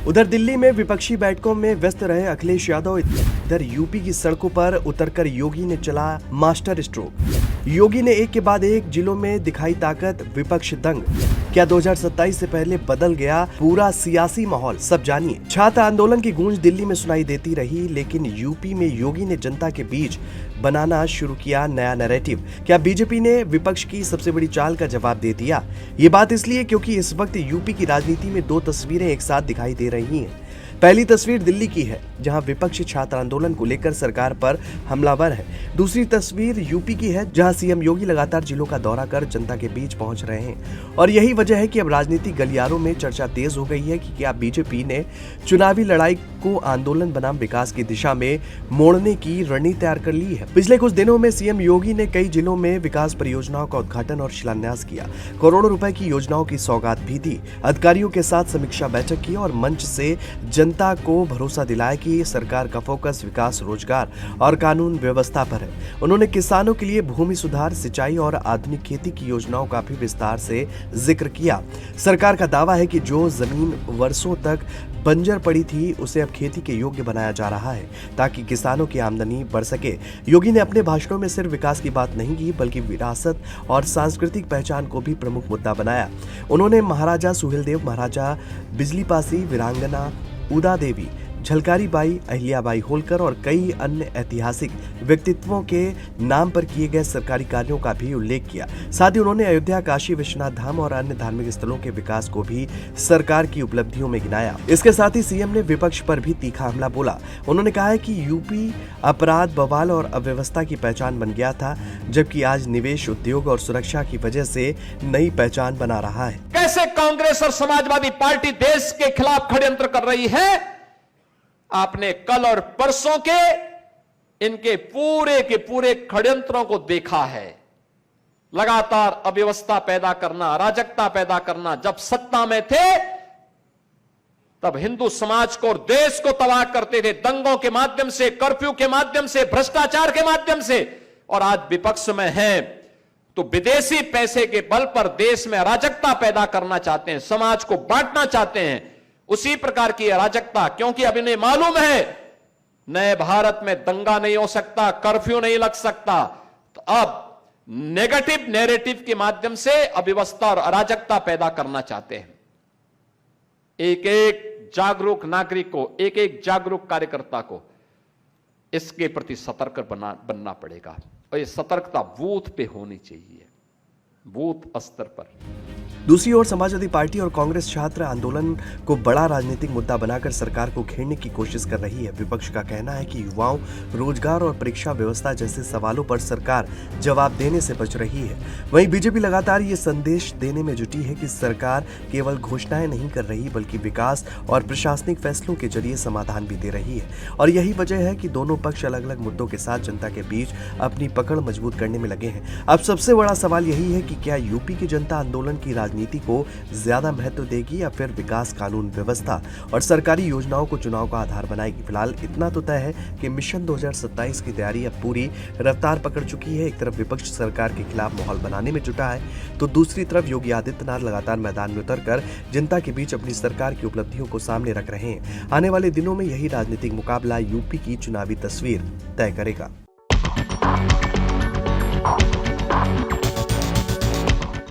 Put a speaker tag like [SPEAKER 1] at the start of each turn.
[SPEAKER 1] उधर दिल्ली में विपक्षी बैठकों में व्यस्त रहे अखिलेश यादव, इधर यूपी की सड़कों पर उतरकर योगी ने चला मास्टर स्ट्रोक। योगी ने एक के बाद एक जिलों में दिखाई ताकत, विपक्ष दंग। क्या 2027 से पहले बदल गया पूरा सियासी माहौल? सब जानिए। छात्र आंदोलन की गूंज दिल्ली में सुनाई देती रही, लेकिन यूपी में योगी ने जनता के बीच बनाना शुरू किया नया नैरेटिव। क्या बीजेपी ने विपक्ष की सबसे बड़ी चाल का जवाब दे दिया? ये बात इसलिए क्योंकि इस वक्त यूपी की राजनीति में दो तस्वीरें एक साथ दिखाई दे रही हैं। पहली तस्वीर दिल्ली की है, जहां विपक्ष छात्र आंदोलन को लेकर सरकार पर हमलावर है। दूसरी तस्वीर यूपी की है, जहां सीएम योगी लगातार जिलों का दौरा कर जनता के बीच पहुंच रहे हैं। और यही वजह है कि अब राजनीतिक गलियारों में चर्चा तेज हो गई है कि क्या बीजेपी ने चुनावी लड़ाई को आंदोलन बनाम विकास की दिशा में मोड़ने की रणनीति तैयार कर ली है। पिछले कुछ दिनों में सीएम योगी ने कई जिलों में विकास परियोजनाओं का उद्घाटन और शिलान्यास किया, करोड़ों रुपए की योजनाओं की सौगात भी दी, अधिकारियों के साथ समीक्षा बैठक की और मंच से जनता को भरोसा दिलाया कि सरकार का फोकस विकास, रोजगार और कानून व्यवस्था पर है। उन्होंने किसानों के लिए भूमि सुधार, सिंचाई और आधुनिक खेती की योजनाओं का भी विस्तार से जिक्र किया। सरकार का दावा है कि जो जमीन वर्षों तक बंजर पड़ी थी, उसे अब खेती के योग्य बनाया जा रहा है ताकि किसानों की आमदनी बढ़ सके। योगी ने अपने भाषणों में सिर्फ विकास की बात नहीं की, बल्कि विरासत और सांस्कृतिक पहचान को भी प्रमुख मुद्दा बनाया। उन्होंने महाराजा सुहेलदेव, महाराजा बिजलीपासी, वीरांगना उदा देवी, झलकारी बाई, अहिल्याबाई होलकर और कई अन्य ऐतिहासिक व्यक्तित्वों के नाम पर किए गए सरकारी कार्यों का भी उल्लेख किया। साथ ही उन्होंने अयोध्या, काशी विश्वनाथ धाम और अन्य धार्मिक स्थलों के विकास को भी सरकार की उपलब्धियों में गिनाया। इसके साथ ही सीएम ने विपक्ष पर भी तीखा हमला बोला। उन्होंने कहा है कि यूपी अपराध, बवाल और अव्यवस्था की पहचान बन गया था, जबकि आज निवेश, उद्योग और सुरक्षा की वजह से नई पहचान बना रहा है।
[SPEAKER 2] कैसे कांग्रेस और समाजवादी पार्टी देश के खिलाफ षड्यंत्र कर रही है, आपने कल और परसों के इनके पूरे के पूरे षड्यंत्रों को देखा है। लगातार अव्यवस्था पैदा करना, अराजकता पैदा करना। जब सत्ता में थे तब हिंदू समाज को और देश को तबाह करते थे, दंगों के माध्यम से, कर्फ्यू के माध्यम से, भ्रष्टाचार के माध्यम से। और आज विपक्ष में हैं तो विदेशी पैसे के बल पर देश में अराजकता पैदा करना चाहते हैं, समाज को बांटना चाहते हैं। उसी प्रकार की अराजकता, क्योंकि अब इन्हें मालूम है नए भारत में दंगा नहीं हो सकता, कर्फ्यू नहीं लग सकता, तो अब नेगेटिव नैरेटिव के माध्यम से अव्यवस्था और अराजकता पैदा करना चाहते हैं। एक एक जागरूक नागरिक को, एक एक जागरूक कार्यकर्ता को इसके प्रति सतर्क बनना पड़ेगा। और ये सतर्कता बूथ पे होनी चाहिए, बूथ स्तर पर।
[SPEAKER 1] दूसरी ओर समाजवादी पार्टी और कांग्रेस छात्र आंदोलन को बड़ा राजनीतिक मुद्दा बनाकर सरकार को घेरने की कोशिश कर रही है। विपक्ष का कहना है कि युवाओं, रोजगार और परीक्षा व्यवस्था जैसे सवालों पर सरकार जवाब देने से बच रही है। वहीं बीजेपी लगातार ये संदेश देने में जुटी है कि सरकार केवल घोषणाएं नहीं कर रही, बल्कि विकास और प्रशासनिक फैसलों के जरिए समाधान भी दे रही है। और यही वजह है कि दोनों पक्ष अलग अलग मुद्दों के साथ जनता के बीच अपनी पकड़ मजबूत करने में लगे हैं। अब सबसे बड़ा सवाल यही है कि क्या यूपी की जनता आंदोलन की राजनीति को ज्यादा महत्व देगी या फिर विकास, कानून व्यवस्था और सरकारी योजनाओं को चुनाव का आधार बनाएगी। फिलहाल इतना तो तय है कि मिशन 2027 की तैयारी अब पूरी रफ्तार पकड़ चुकी है। एक तरफ विपक्ष सरकार के खिलाफ माहौल बनाने में जुटा है, तो दूसरी तरफ योगी आदित्यनाथ लगातार मैदान में उतरकर जनता के बीच अपनी सरकार की उपलब्धियों को सामने रख रहे हैं। आने वाले दिनों में यही राजनीतिक मुकाबला यूपी की चुनावी तस्वीर तय करेगा।